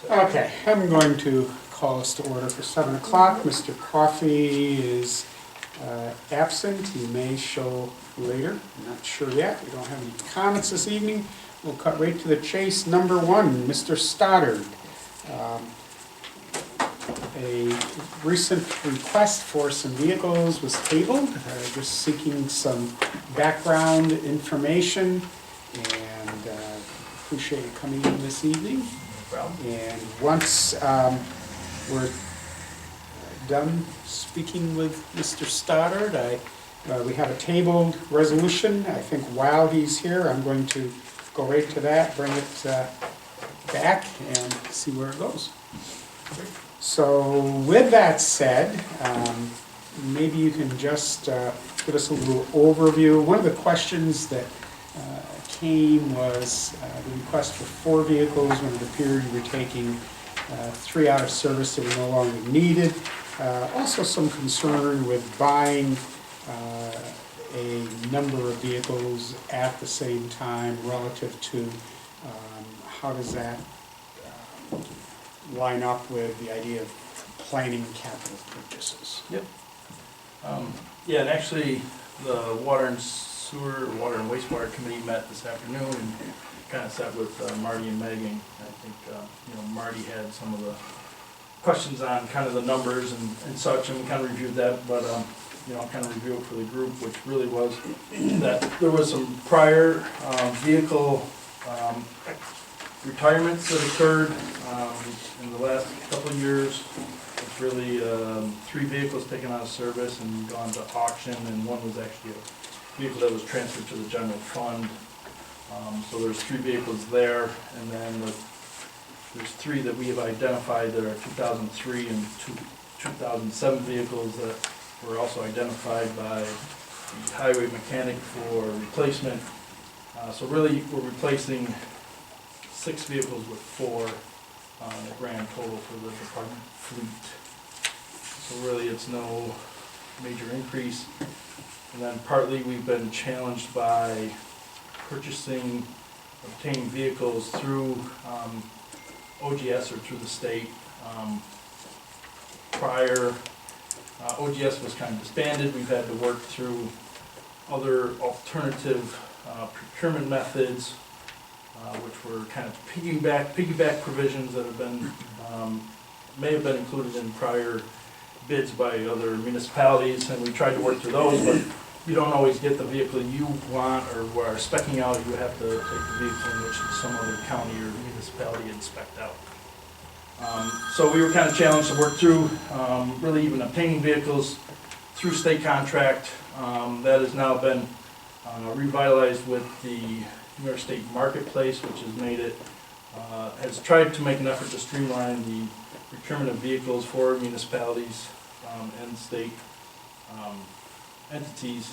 Okay, I'm going to call us to order for 7 o'clock. Mr. Coffey is absent. He may show later. I'm not sure yet. We don't have any comments this evening. We'll cut right to the chase. Number 1, Mr. Stoddard. A recent request for some vehicles was tabled. Just seeking some background information, and appreciate you coming in this evening. And once we're done speaking with Mr. Stoddard, we have a tabled resolution. I think while he's here, I'm going to go right to that, bring it back, and see where it goes. So with that said, maybe you can just give us a little overview. One of the questions that came was the request for 4 vehicles when it appeared you were taking 3 out of service that were no longer needed. Also some concern with buying a number of vehicles at the same time relative to how does that line up with the idea of planning capital purchases. Yep. Yeah, and actually the Water and Wastewater Committee met this afternoon and kind of sat with Marty and Megan. I think Marty had some of the questions on kind of the numbers and such, and we kind of reviewed that, but kind of review it for the group, which really was that there was some prior vehicle retirements that occurred in the last couple of years. It's really 3 vehicles taken out of service and gone to auction, and one was actually a vehicle that was transferred to the general fund. So there's 3 vehicles there, and then there's 3 that we have identified that are 2003 and 2007 vehicles that were also identified by the highway mechanic for replacement. So really, we're replacing 6 vehicles with 4 the grand total for the department fleet. So really, it's no major increase. And then partly, we've been challenged by obtaining vehicles through OGS or through the state. Prior, OGS was kind of disbanded. We've had to work through other alternative procurement methods, which were kind of piggyback provisions that have been may have been included in prior bids by other municipalities, and we tried to work through those, but you don't always get the vehicle you want or are speccing out. You have to take the vehicle in which some other county or municipality had specced out. So we were kind of challenged to work through really even obtaining vehicles through state contract. That has now been revitalized with the New York State Marketplace, which has made it, has tried to make an effort to streamline the procurement of vehicles for municipalities and state entities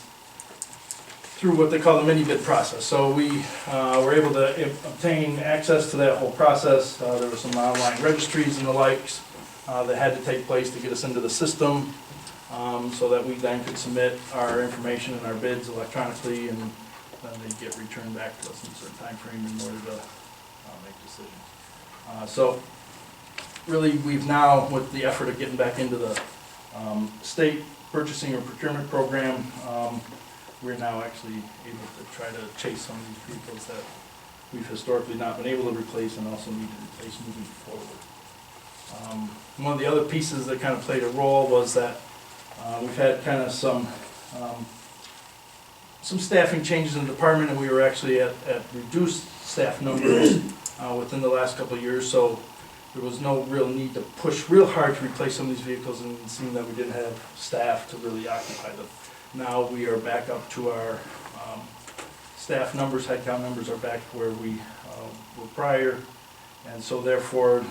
through what they call the mini bid process. So we were able to obtain access to that whole process. There were some online registries and the likes that had to take place to get us into the system, so that we then could submit our information and our bids electronically, and then they get returned back to us in a certain time frame in order to make decisions. So really, we've now, with the effort of getting back into the state purchasing or procurement program, we're now actually able to try to chase some of these vehicles that we've historically not been able to replace and also need to replace moving forward. One of the other pieces that kind of played a role was that we've had kind of some staffing changes in the department, and we were actually at reduced staff numbers within the last couple of years, so there was no real need to push real hard to replace some of these vehicles, and it seemed that we didn't have staff to really occupy them. Now we are back up to our staff numbers, headcount numbers are back to where we were prior, and so therefore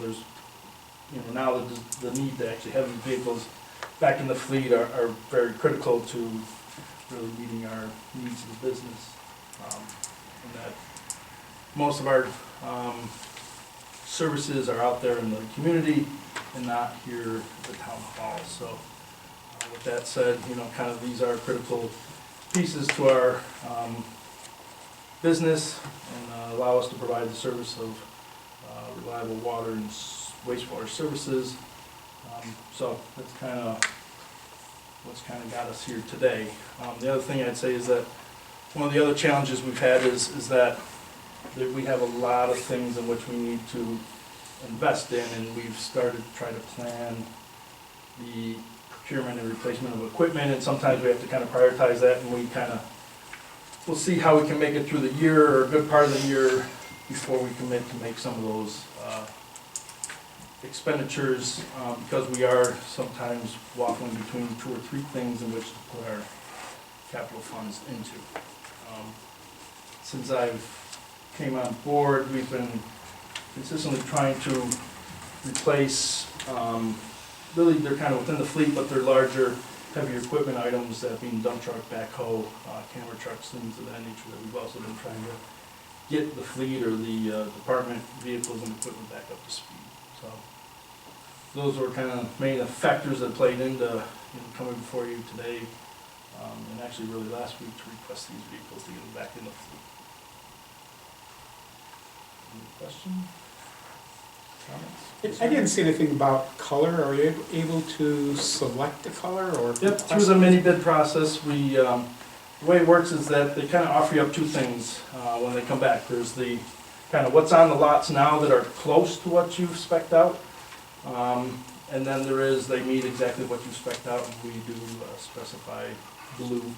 there's now the need to actually have these vehicles back in the fleet are very critical to really meeting our needs as a business, and that most of our services are out there in the community and not here at the town hall. So with that said, kind of these are critical pieces to our business and allow us to provide the service of reliable water and wastewater services. So that's kind of what's kind of got us here today. The other thing I'd say is that one of the other challenges we've had is that we have a lot of things in which we need to invest in, and we've started to try to plan the procurement and replacement of equipment, and sometimes we have to kind of prioritize that, and we'll see how we can make it through the year, or a good part of the year, before we commit to make some of those expenditures, because we are sometimes waffling between 2 or 3 things in which to put our capital funds into. Since I've came on board, we've been consistently trying to replace, really they're kind of within the fleet, but they're larger, heavier equipment items, that being dump truck, backhoe, camera trucks, things of that nature, that we've also been trying to get the fleet or the department vehicles and equipment back up to speed. So those were kind of main factors that played into coming before you today, and actually really last week, to request these vehicles to get them back in the fleet. Any questions? Comments? I didn't see anything about color. Are you able to select a color or? Yep, through the mini bid process, the way it works is that they kind of offer you up 2 things when they come back. There's the kind of what's on the lots now that are close to what you've spec'd out, and then they meet exactly what you spec'd out, and we do specify blue,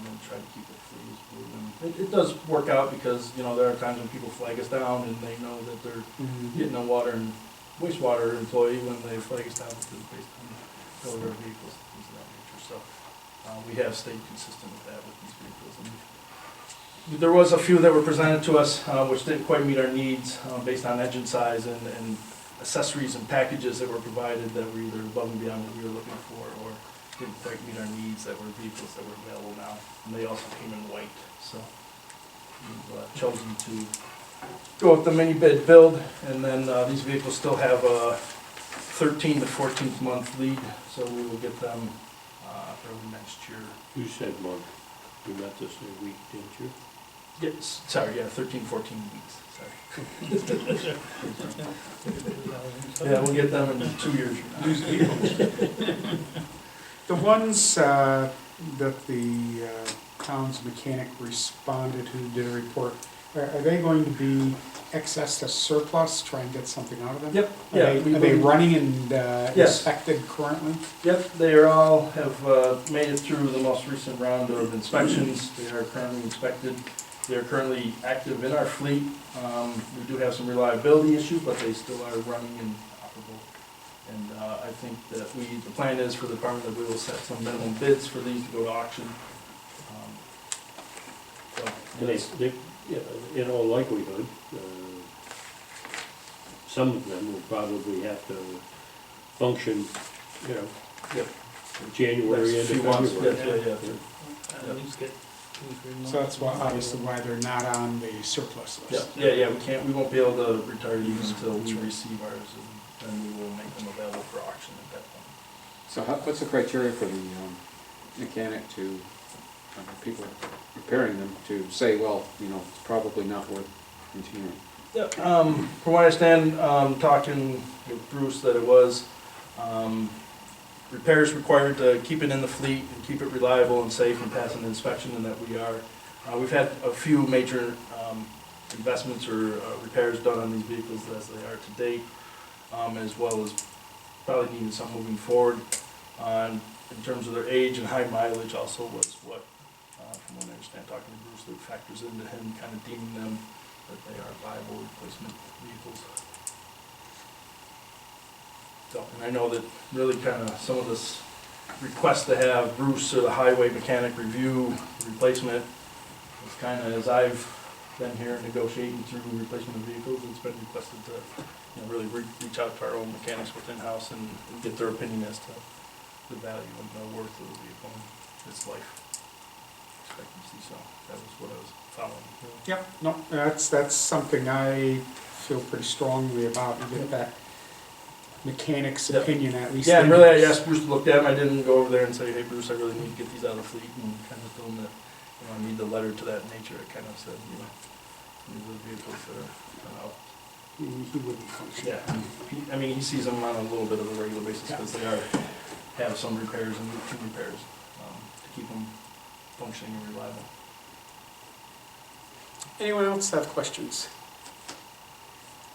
and try to keep it free as blue. And it does work out, because there are times when people flag us down and they know that they're getting a water and wastewater employee when they flag us down, because based on color of vehicles, things of that nature. So we have stayed consistent with that with these vehicles. And there was a few that were presented to us which didn't quite meet our needs based on engine size and accessories and packages that were provided that were either above and beyond what we were looking for, or didn't quite meet our needs, that were vehicles that were available now. And they also came in white. So we've chosen to go with the mini bid build, and then these vehicles still have a 13 to 14th month lead, so we will get them early next year. You said month. You meant to say week, didn't you? Yes, sorry, yeah, 13, 14 weeks, sorry. Yeah, we'll get them in 2 years from now. The ones that the town's mechanic responded, who did a report, are they going to be excess to surplus, try and get something out of them? Yep, Are yeah. they running and Yes. inspected currently? Yep, they all have made it through the most recent round of inspections. They are currently inspected. They are currently active in our fleet. We do have some reliability issues, but they still are running and operable. And I think that the plan is for the department that we will set some minimum bids for these to go to auction. And in all likelihood, some of them will probably have to function, Yep. January Next into few months, February. yeah. At least get 2-3 months. So that's why, obviously why they're not on the surplus list. Yeah, we won't be able to retire these until we receive ours, and then we will make them available for auction at that point. So what's the criteria for the mechanic to, people repairing them, to say, well, it's probably not worth continuing? Yeah, from what I understand, talking with Bruce, that it was repairs required to keep it in the fleet and keep it reliable and safe and pass an inspection, and that we are. We've had a few major investments or repairs done on these vehicles as they are to date, as well as probably needing some moving forward. In terms of their age and high mileage also was what, from what I understand, talking to Bruce, that factors into him kind of deeming them that they are viable replacement vehicles. So, and I know that really kind of some of this request to have Bruce or the highway mechanic review replacement is kind of, as I've been here negotiating through replacement of vehicles, it's been requested to really reach out to our own mechanics within house and get their opinion as to the value and the worth of the vehicle and its life expectancy. So that was what I was following. Yep, no, that's something I feel pretty strongly about, and get that mechanic's Yep. opinion at least. Yeah, and really I asked Bruce to look at them. I didn't go over there and say, hey Bruce, I really need to get these out of the fleet, and kind of told him that I need the letter to that nature. I kind of said, these are the vehicles that are out he wouldn't function. Yeah, I mean, he sees them on a little bit of a regular basis because they have some repairs and routine repairs to keep them functioning and reliable. Anyone else have questions?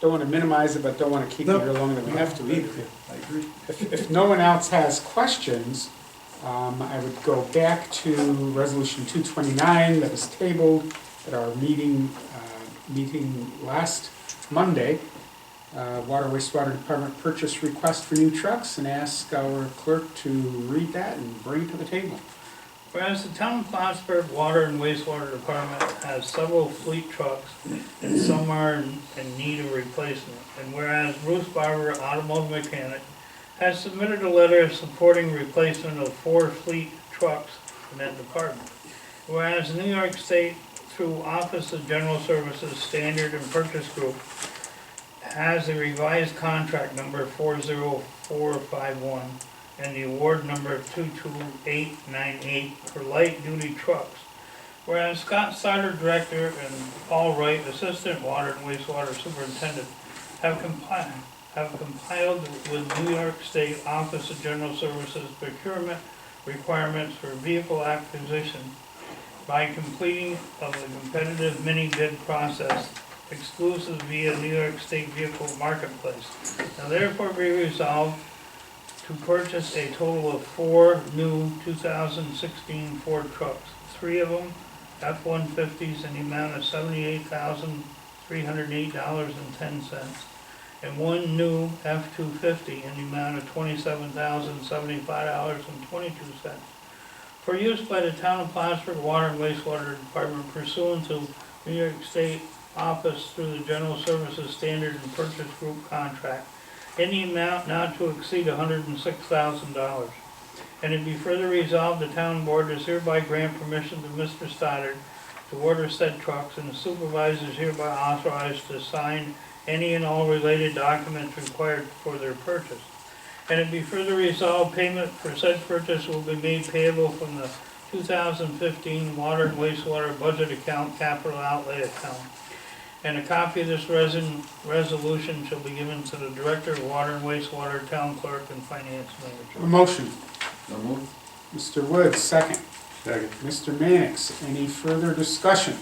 Don't want to minimize it, but don't want to keep it here longer than we have to either. I agree. If no one else has questions, I would go back to Resolution 229 that was tabled at our meeting last Monday. Water Wastewater Department purchase request for new trucks, and ask our clerk to read that and bring it to the table. Whereas the town of Plattsburgh Water and Wastewater Department has several fleet trucks and some are in need of replacement. And whereas Bruce Barber, automotive mechanic, has submitted a letter supporting replacement of 4 fleet trucks in that department. Whereas New York State, through Office of General Services Standard and Purchase Group, has a revised contract number 40451 and the award number 22898 for light-duty trucks. Whereas Scott Sider, Director, and Paul Wright, Assistant Water and Wastewater Superintendent, have compiled with New York State Office of General Services procurement requirements for vehicle acquisition by completing of the competitive mini bid process exclusive via New York State Vehicle Marketplace. Now therefore be resolved to purchase a total of 4 new 2016 Ford trucks. 3 of them F-150s in the amount of $78,308.10, and 1 new F-250 in the amount of $27,075.22 for use by the town of Plattsburgh Water and Wastewater Department pursuant to New York State Office through the General Services Standard and Purchase Group contract in the amount not to exceed $106,000. And it be further resolved, the town board does hereby grant permission to Mr. Stoddard to order said trucks, and the supervisor is hereby authorized to sign any and all related documents required for their purchase. And it be further resolved, payment for said purchase will be made payable from the 2015 Water and Wastewater Budget Account Capital Outlay Account. And a copy of this resolution shall be given to the Director of Water and Wastewater, Town Clerk, and Finance A Manager. motion. So moved. Mr. Woods, second. Second. Mr. Mannix, any further discussion?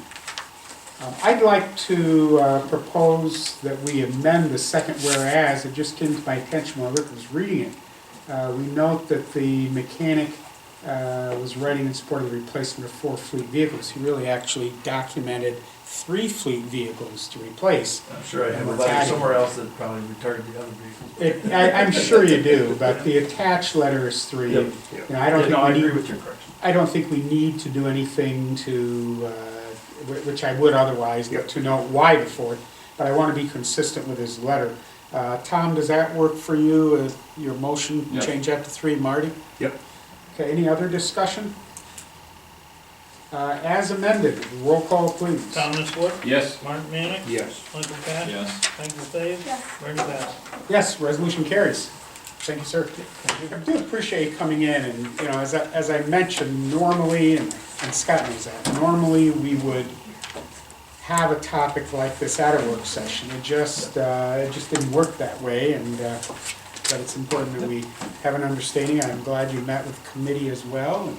I'd like to propose that we amend the second whereas. It just came to my attention while Rick was reading it. We note that the mechanic was writing in support of the replacement of 4 fleet vehicles. He really actually documented 3 fleet vehicles to replace. I'm sure I have a letter somewhere else that probably retarded the other vehicles. I'm sure you do, but the attached letter is 3. Yep. You know, I don't think I we agree need, with your correction. I don't think we need to do anything to, which I would otherwise, to note why the 4th, but I want to be consistent with his letter. Tom, does that work for you, your motion, Yes. change that to 3, Marty? Yep. Okay, any other discussion? As amended, roll call please. Thomas Wood? Yes. Mark Manick? Yes. Michael Cash? Yes. Michael Fave? Yes. Bernie Bass? Yes, resolution carries. Thank you, sir. I do appreciate you coming in, and, you know, as I mentioned, normally, and Scott knows that, normally we would have a topic like this at a work session. It just didn't work that way, and, but it's important that we have an understanding. I'm glad you met with the committee as well, and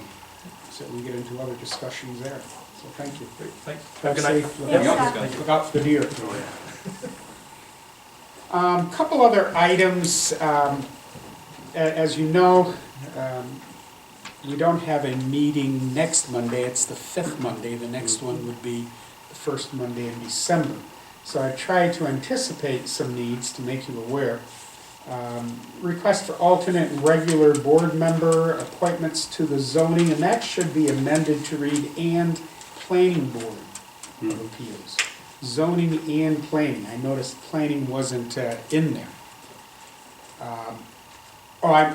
so we get into other discussions there. So thank you. Thanks. Have a Good night. safe- Yes, Look out for the deer. Couple other items. As you know, we don't have a meeting next Monday. It's the 5th Monday. The next one would be the first Monday in December. So I tried to anticipate some needs to make you aware. Request for alternate and regular board member appointments to the zoning, and that should be amended to read "and planning board of appeals." Zoning and planning. I noticed planning wasn't in there.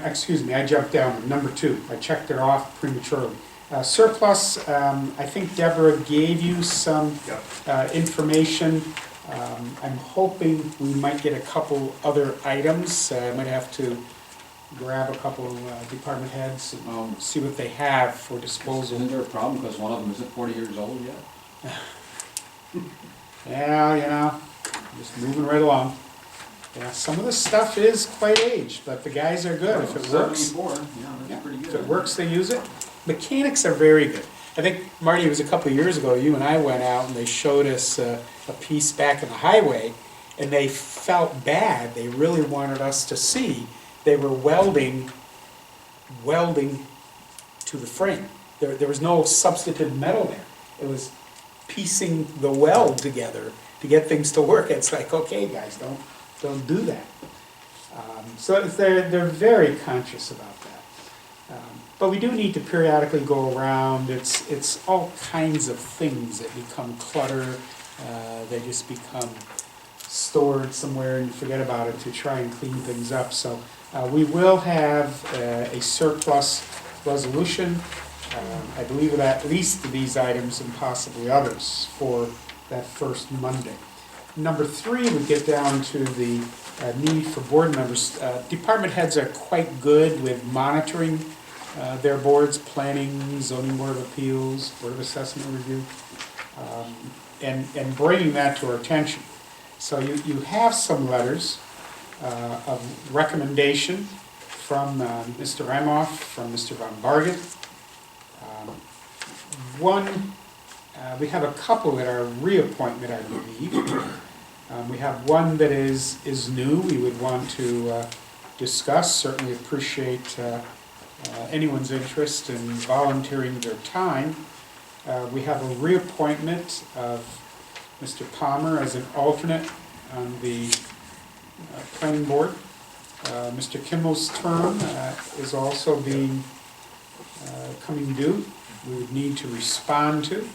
Excuse me, I jumped down to number 2. I checked it off prematurely. Surplus, I think Deborah gave you some information. I'm hoping we might get a couple other items. I might have to grab a couple department heads and see what they have for disposal. Isn't there a problem because one of them isn't 40 years old yet? Yeah, you know, just moving right along. Yeah, some of the stuff is quite aged, but the guys are good. If it works, 74, yeah, yeah, that's pretty if good. it works, they use it. Mechanics are very good. I think, Marty, it was a couple of years ago, you and I went out and they showed us a piece back in the highway, and they felt bad. They really wanted us to see. They were welding to the frame. There was no substantive metal there. It was piecing the weld together to get things to work. It's like, okay, guys, don't do that. So they're very conscious about that. But we do need to periodically go around. It's all kinds of things that become clutter. They just become stored somewhere and you forget about it, to try and clean things up. So we will have a surplus resolution, I believe, with at least these items and possibly others for that first Monday. Number 3, we get down to the need for board members. Department heads are quite good with monitoring their boards, planning, zoning board of appeals, board of assessment review, and bringing that to our attention. So you have some letters of recommendation from Mr. Ramoff, from Mr. Von Barget. We have a couple that are reappointment, I believe. We have one that is new, we would want to discuss. Certainly appreciate anyone's interest in volunteering their time. We have a reappointment of Mr. Palmer as an alternate on the planning board. Mr. Kimmel's term is also coming due. We would need to respond to.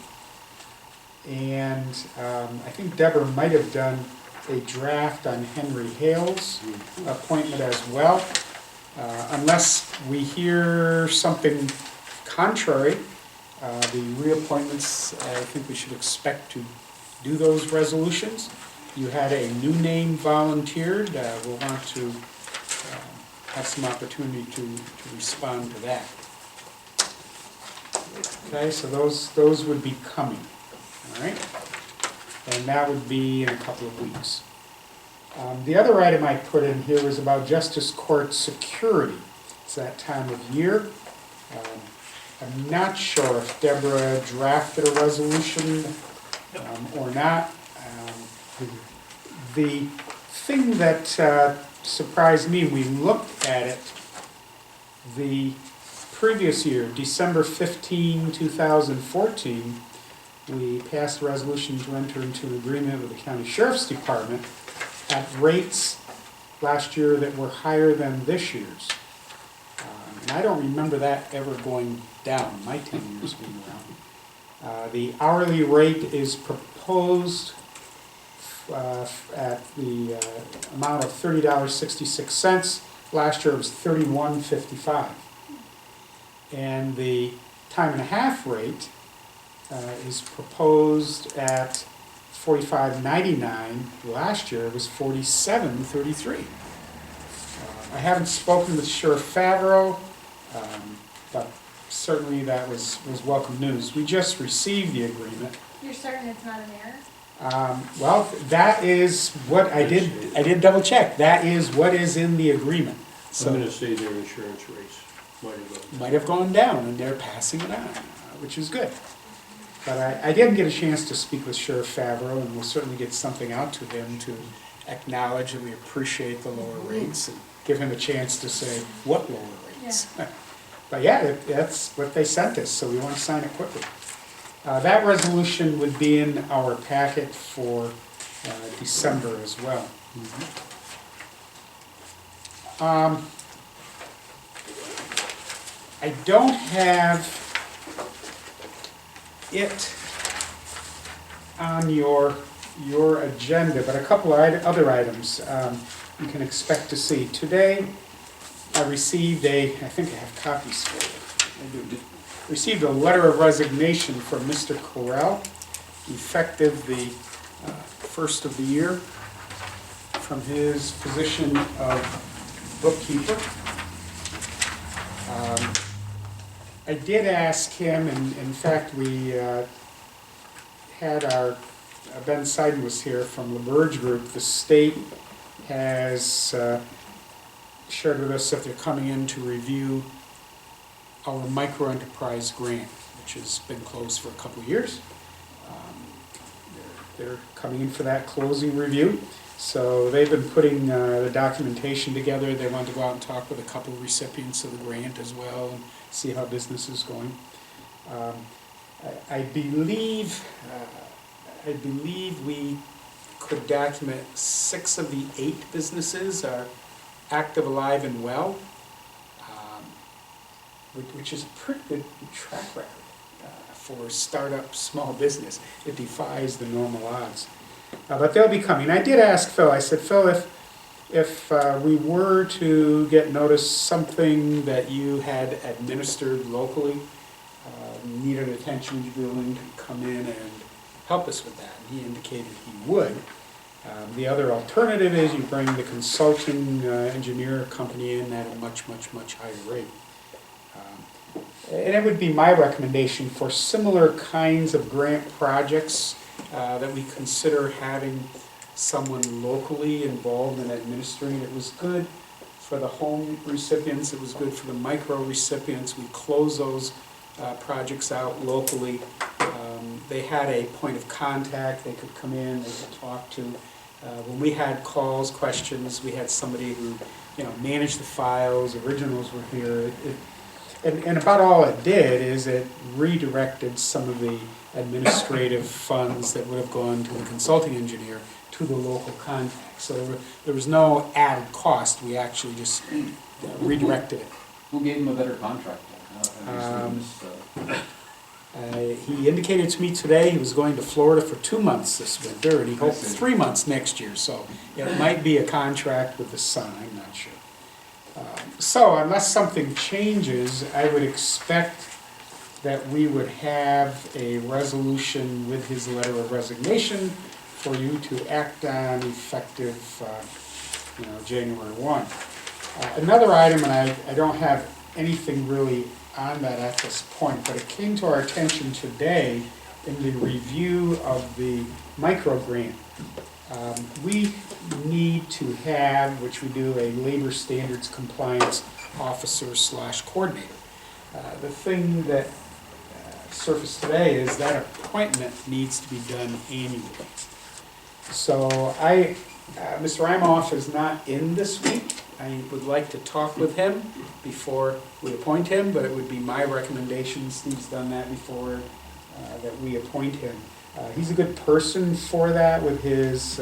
And I think Deborah might have done a draft on Henry Hale's appointment as well. Unless we hear something contrary, the reappointments, I think we should expect to do those resolutions. You had a new name volunteered. We'll want to have some opportunity to respond to that. Okay, so those would be coming, all right? And that would be in a couple of weeks. The other item I put in here was about justice court security. It's that time of year. I'm not sure if Deborah drafted a resolution or not. The thing that surprised me, we looked at it the previous year, December 15, 2014, we passed a resolution to enter into an agreement with the County Sheriff's Department at rates last year that were higher than this year's. And I don't remember that ever going down, my 10 years being around. The hourly rate is proposed at the amount of $30.66. Last year it was $31.55. And the time and a half rate is proposed at $45.99. Last year it was $47.33. I haven't spoken with Sheriff Favreau, but certainly that was welcome news. We just received the agreement. You're certain it's not an error? Well, that is what I did double check. That is what is in the agreement. I'm gonna say their insurance rates Might have gone down, and they're passing it on, which is good. But I didn't get a chance to speak with Sheriff Favreau, and we'll certainly get something out to him to acknowledge that we appreciate the lower rates, and give him a chance to say what lower rates. But yeah, that's what they sent us, so we want to sign it quickly. That resolution would be in our packet for December as well. I don't have it on your agenda, but a couple of other items you can expect to see. Today, I received I think I have copies for you. I do. Received a letter of resignation from Mr. Correll, effective the first of the year, from his position of bookkeeper. I did ask him, and in fact we had our Ben Seiden was here from LaBerge Group, the state has shared with us that they're coming in to review our microenterprise grant, which has been closed for a couple of years. They're coming in for that closing review. So they've been putting the documentation together. They want to go out and talk with a couple of recipients of the grant as well and see how business is going. I believe we could document 6 of the 8 businesses are active, alive, and well, which is a pretty good track record for startup small business. It defies the normal odds. But they'll be coming. I did ask Phil, I said, Phil, if we were to get notice something that you had administered locally, needed attention, you'd be willing to come in and help us with that. And he indicated he would. The other alternative is you bring the consulting engineer company in at a much higher rate. And it would be my recommendation for similar kinds of grant projects that we consider having someone locally involved in administering. It was good for the home recipients, it was good for the micro recipients. We close those projects out locally. They had a point of contact, they could come in, they could talk to. When we had calls, questions, we had somebody who, managed the files, originals were here. And about all it did is it redirected some of the administrative funds that would have gone to the consulting engineer to the local contact. So there was no added cost, we actually just redirected it. Who gave him a better contract? He indicated to me today he was going to Florida for 2 months this winter, and he hoped 3 months next year, so it might be a contract with the sun, I'm not sure. So unless something changes, I would expect that we would have a resolution with his letter of resignation for you to act on effective January 1. Another item, and I don't have anything really on that at this point, but it came to our attention today in the review of the micro grant. We need to have, which we do, a labor standards compliance officer / coordinator. The thing that surfaced today is that appointment needs to be done annually. So Mr. Imoff is not in this week. I would like to talk with him before we appoint him, but it would be my recommendation, Steve's done that before, that we appoint him. He's a good person for that with his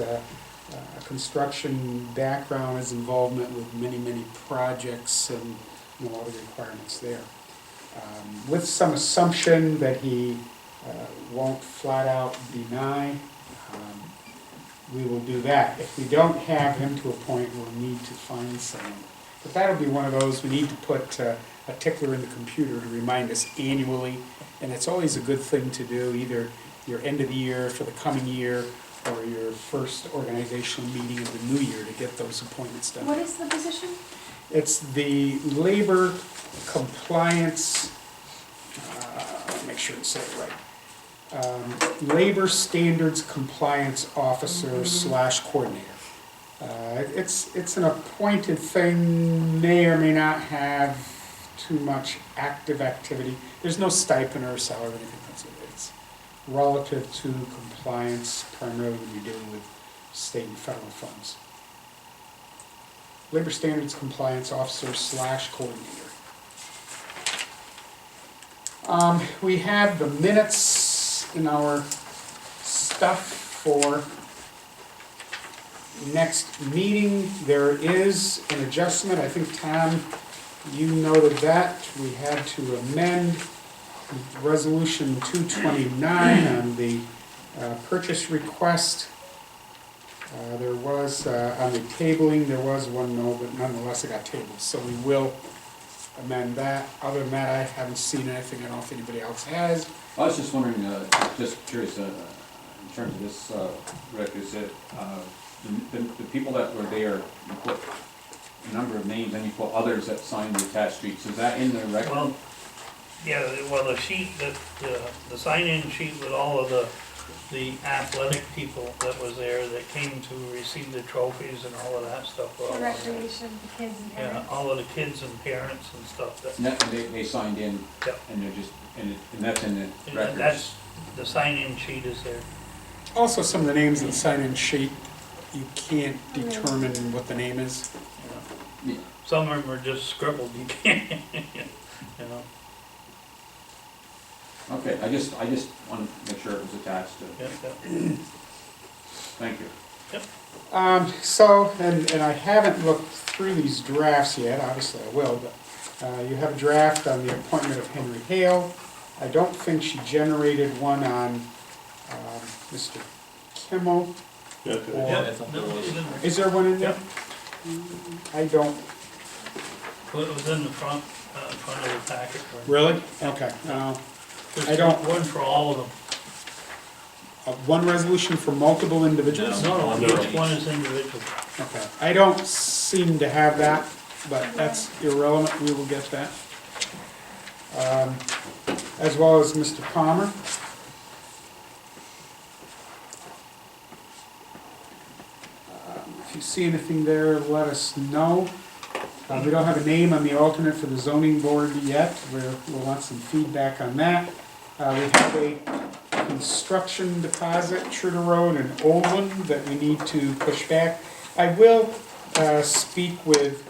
construction background, his involvement with many projects and all the requirements there. With some assumption that he won't flat out deny, we will do that. If we don't have him to appoint, we'll need to find someone. But that'll be one of those, we need to put a tickler in the computer to remind us annually, and it's always a good thing to do, either your end of the year for the coming year or your first organizational meeting of the new year to get those appointments done. What is the position? It's the labor compliance, let me make sure to say it right. Labor Standards Compliance Officer / coordinator. It's an appointed thing, may or may not have too much active activity. There's no stipend or salary or anything. It's relative to compliance, primarily when you're dealing with state and federal funds. Labor Standards Compliance Officer / coordinator. We have the minutes in our stuff for next meeting. There is an adjustment, I think, Tom, you noted that. We had to amend Resolution 229 on the purchase request. There was, on the tabling, there was one no, but nonetheless it got tabled, so we will amend that. Other than that, I haven't seen anything. I don't know if anybody else has. I was just wondering, just curious, in terms of this requisite, the people that were there, you put a number of names, and you put others that signed the attached sheets. Is that in the record? Well, yeah, well, the sheet, the sign-in sheet with all of the the athletic people that was there that came to receive the trophies and all of that stuff. were all For on there. recreation, the kids and Yeah, parents. all of the kids and parents and stuff that, And that, they signed in, Yep. and they're just, and that's in the and records. that's, the sign-in sheet is there. Also, some of the names in the sign-in sheet, you can't determine what the name is. You know. Yeah. Some of them are just scribbled, you can't, you know, Okay, I just wanted to make sure it was attached to, yeah, yeah. thank you. So, and I haven't looked through these drafts yet, obviously I will, but you have a draft on the appointment of Henry Hale. I don't think she generated one on Mr. Kimmel. Okay. Or- Yeah, I thought there no, was. it's in there. Is there one in there? I don't, Well, it was in the front of the packet. really? Okay. There's I don't- one for all of them. One resolution for multiple individuals? No, No. each one is individual. Okay. I don't seem to have that, but that's irrelevant, we will get that. As well as Mr. Palmer. If you see anything there, let us know. We don't have a name on the alternate for the zoning board yet, we'll want some feedback on that. We have a construction deposit, Truder Road and Old One, that we need to push back. I will speak with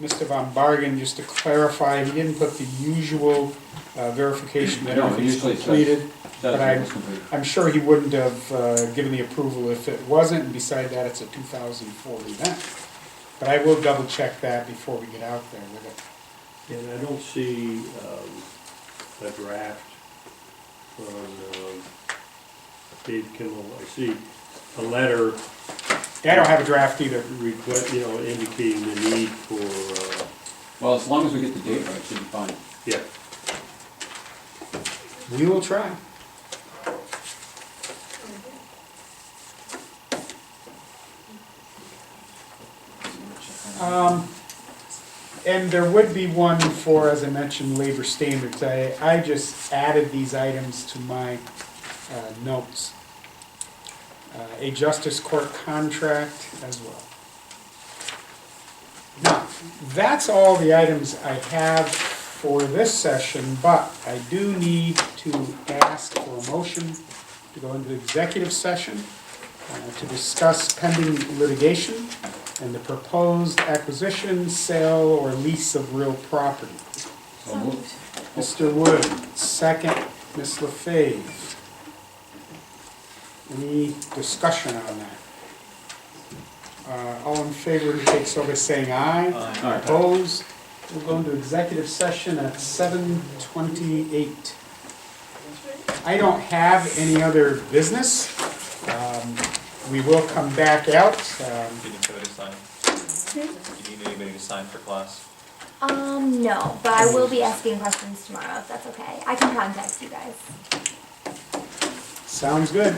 Mr. Von Bargen just to clarify, he didn't put the usual verification that No, it everything's usually says- completed. That's But what was complete. I'm sure he wouldn't have given the approval if it wasn't, and beside that, it's a 2004 event. But I will double check that before we get out there with it. And I don't see a draft from Dave Kimmel. I see a letter I don't have a draft either. request, indicating the need for, Well, as long as we get the date right, it should be fine. yeah. We will try. And there would be one for, as I mentioned, labor standards. I just added these items to my notes. A justice court contract as well. Now, that's all the items I have for this session, but I do need to ask for a motion to go into executive session to discuss pending litigation and the proposed acquisition, sale, or lease of real property. So moved. Mr. Wood, second, Ms. LaFave. Any discussion on that? All in favor indicate so by saying aye. All right. Opposed? We'll go into executive session at 7:28. I don't have any other business. We will come back out. Do you need somebody to sign? Do you need anybody to sign for class? No, but I will be asking questions tomorrow, if that's okay. I can contact you guys. Sounds good.